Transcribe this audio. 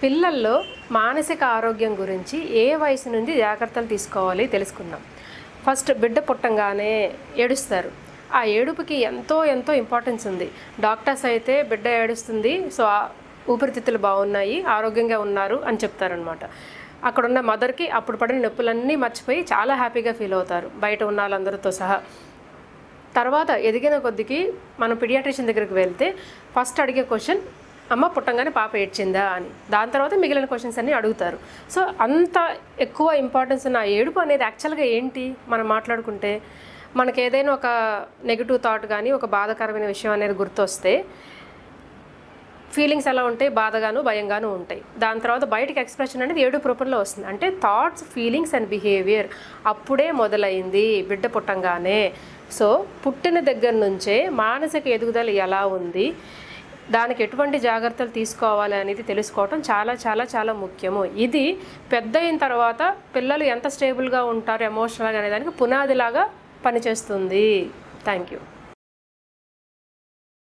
పిల్లల్లో మానసిక ఆరోగ్యం గురించి ఏ వయసు నుండి జాగ్రత్తలు తీసుకోవాలి తెలుసుకుందాం. ఫస్ట్ బిడ్డ పుట్టంగానే ఏడుస్తారు. ఆ ఏడుపుకి ఎంతో ఇంపార్టెన్స్ ఉంది. డాక్టర్స్ అయితే బిడ్డ ఏడుస్తుంది, సో ఊపిరితిత్తులు బాగున్నాయి, ఆరోగ్యంగా ఉన్నారు అని చెప్తారనమాట. అక్కడున్న మదర్కి అప్పుడు పడిన నొప్పులన్నీ మర్చిపోయి చాలా హ్యాపీగా ఫీల్ అవుతారు, బయట ఉన్న వాళ్ళందరితో సహా. తర్వాత ఎదిగిన కొద్దికి మనం పీడియాట్రిషియన్ దగ్గరికి వెళ్తే ఫస్ట్ అడిగే క్వశ్చన్, అమ్మ పుట్టంగానే పాప ఏడ్చిందా అని. దాని తర్వాత మిగిలిన క్వశ్చన్స్ అన్నీ అడుగుతారు. సో అంత ఎక్కువ ఇంపార్టెన్స్ ఉన్న ఏడుపు అనేది యాక్చువల్గా ఏంటి మనం మాట్లాడుకుంటే, మనకు ఏదైనా ఒక నెగిటివ్ థాట్ కానీ ఒక బాధాకరమైన విషయం అనేది గుర్తొస్తే ఫీలింగ్స్ ఎలా ఉంటాయి, బాధగాను భయంగాను ఉంటాయి. దాని తర్వాత బయటకి ఎక్స్ప్రెషన్ అనేది ఏడుపు రూపంలో వస్తుంది. అంటే థాట్స్, ఫీలింగ్స్ అండ్ బిహేవియర్ అప్పుడే మొదలైంది బిడ్డ పుట్టంగానే. సో పుట్టిన దగ్గర నుంచే మానసిక ఎదుగుదల ఎలా ఉంది, దానికి ఎటువంటి జాగ్రత్తలు తీసుకోవాలి అనేది తెలుసుకోవటం చాలా ముఖ్యము. ఇది పెద్ద అయిన తర్వాత పిల్లలు ఎంత స్టేబుల్గా ఉంటారు ఎమోషనల్గా అనే దానికి పునాదిలాగా పనిచేస్తుంది. Thank you.